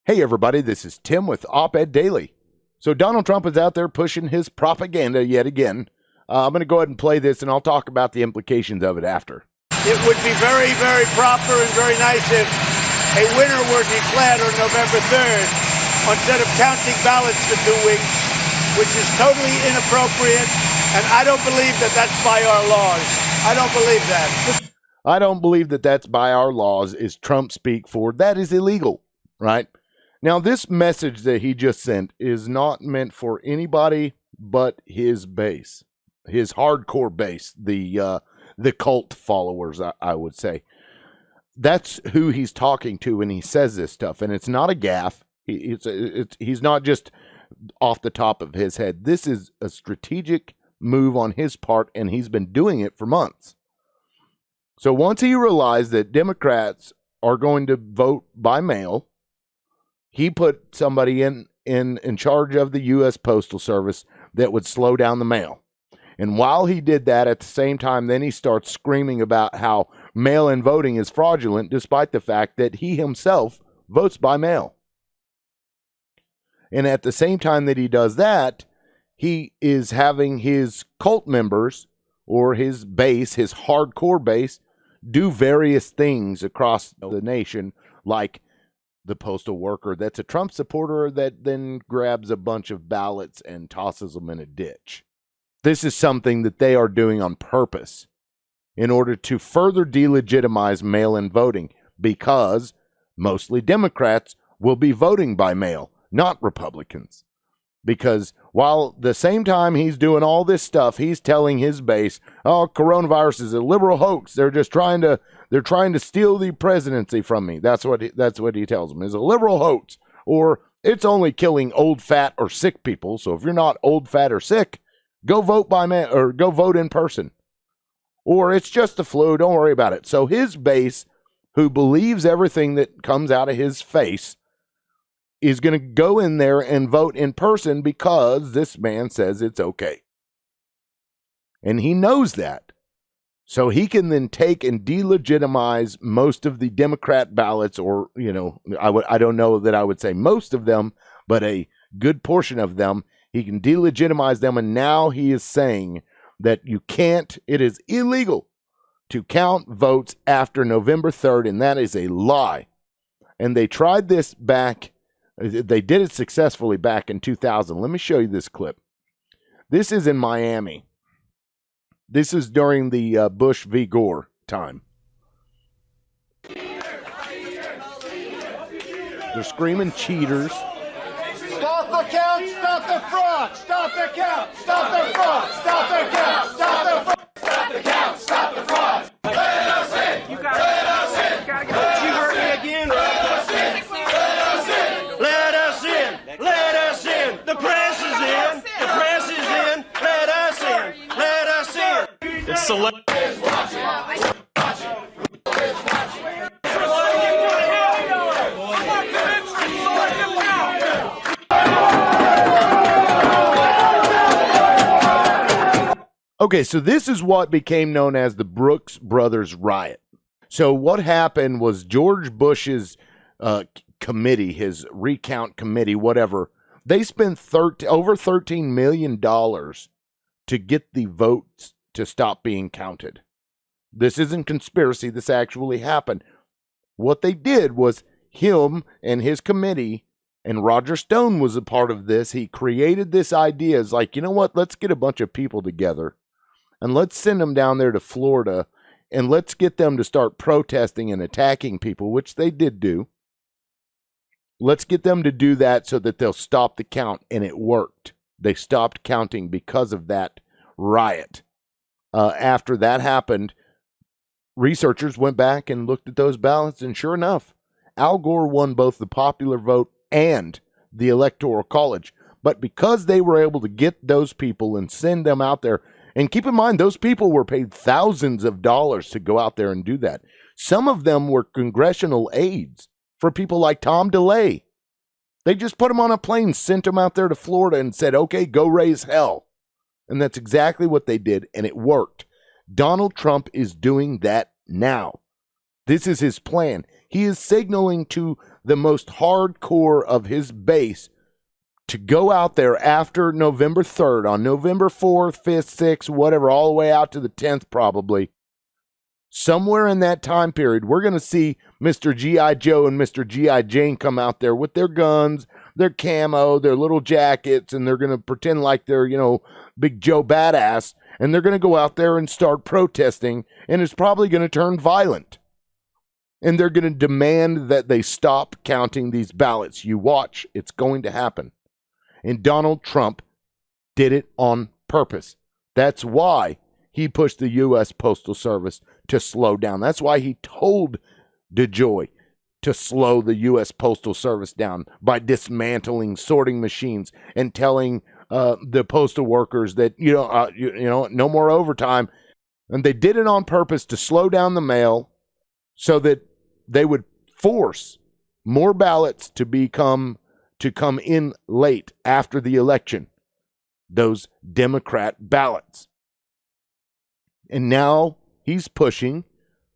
Hey everybody, this is Tim with Op-Ed Daily. So Donald Trump is out there pushing his propaganda yet again. I'm going to go ahead and play this, and I'll talk about the implications of it after. It would be very, very proper and very nice if a winner were declared on November 3rd instead of counting ballots for 2 weeks, which is totally inappropriate, and I don't believe that that's by our laws. I don't believe that. I don't believe that that's by our laws is Trump speak for. That is illegal, right? Now, this message that he just sent is not meant for anybody but his base, his hardcore base, the cult followers, I would say. That's who he's talking to when he says this stuff, and it's not a gaffe. He's not just off the top of his head. This is a strategic move on his part, and he's been doing it for months. So once he realized that Democrats are going to vote by mail, he put somebody in charge of the U.S. Postal Service that would slow down the mail. And while he did that, at the same time, then he starts screaming about how mail-in voting is fraudulent, despite the fact that he himself votes by mail. And at the same time that he does that, he is having his cult members or his base, his hardcore base, do various things across the nation, like the postal worker that's a Trump supporter that then grabs a bunch of ballots and tosses them in a ditch. This is something that they are doing on purpose in order to further delegitimize mail-in voting, because mostly Democrats will be voting by mail, not Republicans. Because while the same time he's doing all this stuff, he's telling his base, oh, coronavirus is a liberal hoax. They're trying to steal the presidency from me. That's what he tells them, is a liberal hoax. Or it's only killing old, fat, or sick people. So if you're not old, fat, or sick, go vote by mail or go vote in person. Or it's just the flu, don't worry about it. So his base, who believes everything that comes out of his face, is going to go in there and vote in person because this man says it's okay. And he knows that. So he can then take and delegitimize most of the Democrat ballots, or, I don't know that I would say most of them, but a good portion of them. He can delegitimize them, and now he is saying that it is illegal to count votes after November 3rd, and that is a lie. And they tried this back. They did it successfully back in 2000. Let me show you this clip. This is in Miami. This is during the Bush v. Gore time. They're screaming cheaters. Stop the count, stop the fraud, stop the count, stop the fraud, stop the count, stop the fraud, stop the count, stop the fraud. Let us in. You got it. You heard me again. Let us in. Let us in. Let us in. Let us in. The press is in. The press is in. Let us in. Let us in. It's select. Okay, so this is what became known as the Brooks Brothers riot. So what happened was George Bush's committee, his recount committee, whatever, they spent over $13 million to get the votes to stop being counted. This isn't conspiracy. This actually happened. What they did was him and his committee, and Roger Stone was a part of this. He created this idea. It's like, you know what? Let's get a bunch of people together and let's send them down there to Florida, and let's get them to start protesting and attacking people, which they did do. Let's get them to do that so that they'll stop the count, and it worked. They stopped counting because of that riot. After that happened, researchers went back and looked at those ballots, and sure enough, Al Gore won both the popular vote and the Electoral College. But because they were able to get those people and send them out there, and keep in mind, those people were paid thousands of dollars to go out there and do that. Some of them were congressional aides for people like Tom DeLay. They just put them on a plane, sent them out there to Florida, and said, okay, go raise hell. And that's exactly what they did, and it worked. Donald Trump is doing that now. This is his plan. He is signaling to the most hardcore of his base to go out there after November 3rd, on November 4th, 5th, 6th, whatever, all the way out to the 10th probably. Somewhere in that time period, we're going to see Mr. G.I. Joe and Mr. G.I. Jane come out there with their guns, their camo, their little jackets, and they're going to pretend like they're, Big Joe Badass, and they're going to go out there and start protesting, and it's probably going to turn violent. And they're going to demand that they stop counting these ballots. You watch, it's going to happen. And Donald Trump did it on purpose. That's why he pushed the U.S. Postal Service to slow down. That's why he told DeJoy to slow the U.S. Postal Service down by dismantling sorting machines and telling the postal workers that, no more overtime. And they did it on purpose to slow down the mail so that they would force more ballots to come in late after the election, those Democrat ballots. And now he's pushing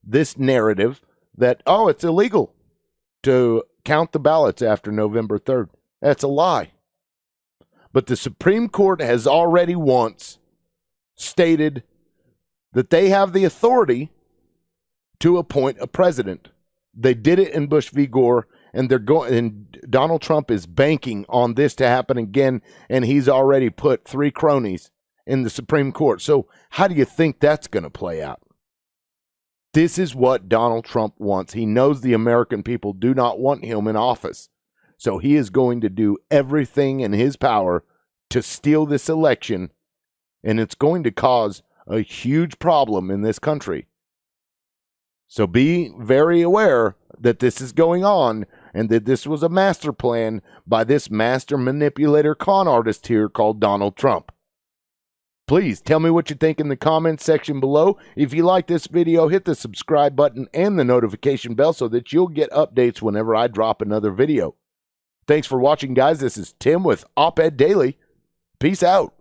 this narrative that, it's illegal to count the ballots after November 3rd. That's a lie. But the Supreme Court has already once stated that they have the authority to appoint a president. They did it in Bush v. Gore, and Donald Trump is banking on this to happen again, and he's already put 3 cronies in the Supreme Court. So how do you think that's going to play out? This is what Donald Trump wants. He knows the American people do not want him in office. So he is going to do everything in his power to steal this election, and it's going to cause a huge problem in this country. So be very aware that this is going on and that this was a master plan by this master manipulator con artist here called Donald Trump. Please tell me what you think in the comments section below. If you like this video, hit the subscribe button and the notification bell so that you'll get updates whenever I drop another video. Thanks for watching, guys. This is Tim with Op Ed Daily. Peace out.